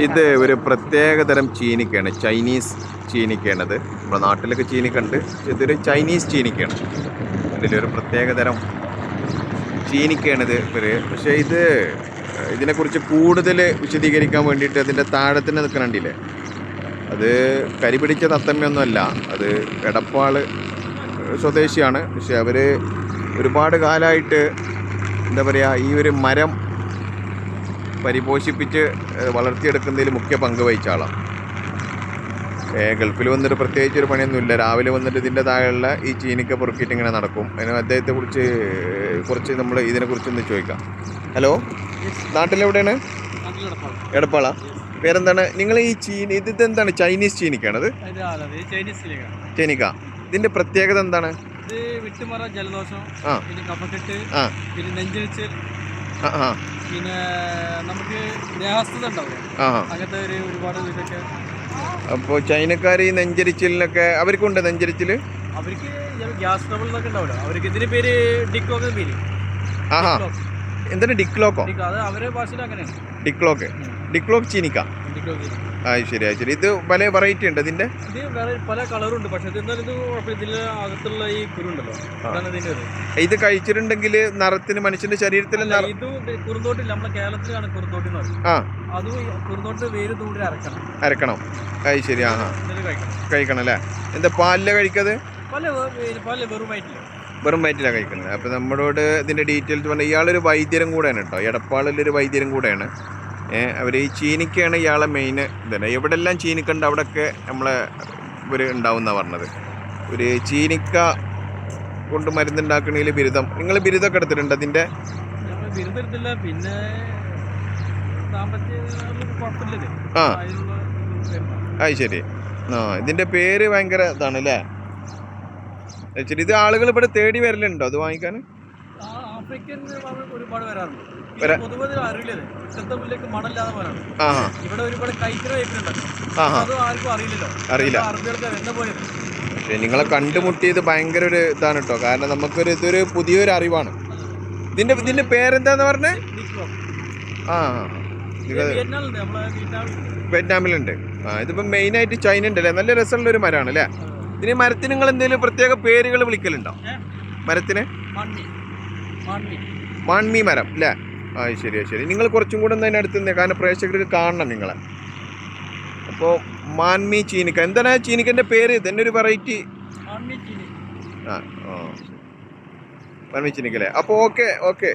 ഇത് ഒരു പ്രത്യേകതരം ചീനിക്കയാണ്, ചൈനീസ് ചീനിക്കയാണത്. നമ്മുടെ നാട്ടിലൊക്കെ ചീനിക്കുണ്ട്, ഇതൊരു ചൈനീസ് ചീനിക്കയാണ്. ഇതിലൊരു പ്രത്യേകതരം ചീനിക്കയാണിത് ഇവര്. പക്ഷേ ഇതിനെക്കുറിച്ച് കൂടുതൽ വിശദീകരിക്കാൻ വേണ്ടിയിട്ട് അതിൻ്റെ താഴത്തിന് നിൽക്കണില്ലേ, അത് കരിപിടിച്ച തത്തമ്മയൊന്നുമല്ല, അത് എടപ്പാള് സ്വദേശിയാണ്. പക്ഷെ അവർ ഒരുപാട് കാലമായിട്ട് എന്താ പറയുക, ഈ ഒരു മരം പരിപോഷിപ്പിച്ച് വളർത്തിയെടുക്കുന്നതിൽ മുഖ്യ പങ്ക് വഹിച്ച ആളാണ്. ഗൾഫിൽ വന്നിട്ട് പ്രത്യേകിച്ച് ഒരു പണിയൊന്നുമില്ല, രാവിലെ വന്നിട്ട് ഇതിൻ്റെ താഴെയുള്ള ഈ ചീനിക്ക പൊറുക്കിയിട്ട് ഇങ്ങനെ നടക്കും. അതിന് അദ്ദേഹത്തെ കുറിച്ച് കുറച്ച് നമ്മൾ ഇതിനെക്കുറിച്ചൊന്ന് ചോദിക്കാം. ഹലോ, നാട്ടിലെവിടെയാണ്? എടപ്പാള. പേരെന്താണ്? നിങ്ങൾ ഈ ഇതെന്താണ്, ചൈനീസ് ചീനിക്കാണത്? ചീനിക്ക. ഇതിന്റെ പ്രത്യേകത എന്താണ്? വിട്ടുമറ ജലദോഷം, പിന്നെ കഫക്കെട്ട്, പിന്നെ നെഞ്ചരിച്ചൽ, പിന്നെ നമുക്ക് ദേഹാസ്ഥത ഉണ്ടാവില്ല, അങ്ങനത്തെ ഒരുപാട് ഇതൊക്കെ. അപ്പോൾ ചൈനക്കാർ ഈ നെഞ്ചരിച്ചിലിനൊക്കെ അവർക്കുണ്ട് നെഞ്ചരിച്ചിൽ, അവർക്ക് ഗ്യാസ് ട്രബിൾ എന്നൊക്കെ ഉണ്ടാവില്ല. അവർക്ക് ഇതിന്റെ പേര് ഡിക്ലോക്ക് പേര്. എന്താണ് ഡിക്ലോക്കോ? അത് അവരുടെ ഭാഷയിൽ അങ്ങനെയാണ് ഡിക്ലോക്ക്. ഡിക്ലോക്ക് ചീനിക്ക. ശരി. ഇത് പല വെറൈറ്റി ഉണ്ട് ഇതിന്റെ. ഇത് വേറെ പല കളറുണ്ട്, പക്ഷെ ഇതിന്റെ അകത്തുള്ള ഈ കുരുണ്ടല്ലോ, ഇത് കഴിച്ചിട്ടുണ്ടെങ്കിൽ നിറത്തിന് മനുഷ്യന്റെ ശരീരത്തിൽ ഇത് കുറുന്തോട്ടില്ല, നമ്മുടെ കേരളത്തിലാണ് കുറുന്തോട്ടി എന്ന് പറയും. അത് കുറുന്തോട്ടിന്റെ വേര് തൂടി അരക്കണം. അത് ശരി. കഴിക്കണം അല്ലേ? എന്താ പാലില കഴിക്കത്? വെറും വയറ്റിലാണ് കഴിക്കുന്നത്. അപ്പം നമ്മളോട് ഇതിൻ്റെ ഡീറ്റെയിൽസ് പറഞ്ഞാൽ ഇയാളൊരു വൈദ്യരും കൂടെയാണ് കേട്ടോ, എടപ്പാളിലൊരു വൈദ്യരും കൂടെയാണ്. അവർ ഈ ചീനിക്കയാണ് ഇയാളെ മെയിൻ ഇതന്നെ. എവിടെല്ലാം ചീനിക്കുണ്ട് അവിടെയൊക്കെ നമ്മളെ ഇവർ ഉണ്ടാവുമെന്നാണ് പറഞ്ഞത്. ഒരു ചീനിക്ക കൊണ്ട് മരുന്നുണ്ടാക്കണതിൽ ബിരുദം. നിങ്ങൾ ബിരുദമൊക്കെ എടുത്തിട്ടുണ്ട് അതിൻ്റെ? പിന്നെ അത് ശരി. ഇതിൻ്റെ പേര് ഭയങ്കര ഇതാണ് അല്ലേ? ശരി. ഇത് ആളുകൾ ഇവിടെ തേടി വരലുണ്ടോ അത് വാങ്ങിക്കാൻ? ആഫ്രിക്കൻ ഒരുപാട് വരാറുണ്ട്. പൊതുവെ അറിയില്ലത് മണല്ലാതെ പോലാണ്. ഇവിടെ ഒരുപാട് കൈക്കറ അത് ആർക്കും അറിയില്ല. പക്ഷെ നിങ്ങളെ കണ്ടുമുട്ടിയത് ഭയങ്കര ഒരു ഇതാണ് കേട്ടോ, കാരണം ഇതൊരു പുതിയൊരു അറിവാണ്. ഇതിന്റെ പേരെന്താന്ന് പറഞ്ഞേ? വിയറ്റ്നാമിലുണ്ട്. ഇതിപ്പോ മെയിൻ ആയിട്ട് ചൈന ഉണ്ടല്ലേ? നല്ല രസമുള്ള ഒരു മരമാണ് അല്ലേ? ഇതിന് മരത്തിന് നിങ്ങൾ എന്തെങ്കിലും പ്രത്യേക പേരുകൾ വിളിക്കലുണ്ടോ? മരത്തിന് മാൻമി മരം അല്ലേ? ശരി. നിങ്ങൾ കുറച്ചും കൂടെ ഒന്ന് അടുത്ത് നിന്ന്, കാരണം പ്രേക്ഷകർക്ക് കാണണം നിങ്ങളെ. അപ്പോൾ മാൻമി ചീനിക്ക. എന്താണ് ചീനിക്കൻ്റെ പേര്? തന്നെ ഒരു വെറൈറ്റി. മാൻമി ചീനിക്ക അല്ലേ? അപ്പോൾ ഓക്കെ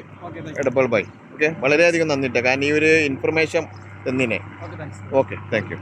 എടപ്പാൾ ബൈ. ഓക്കെ, വളരെയധികം നന്ദിട്ടോ, കാരണം ഈ ഒരു ഇൻഫർമേഷൻ തന്നിനെ. Okay, thank U.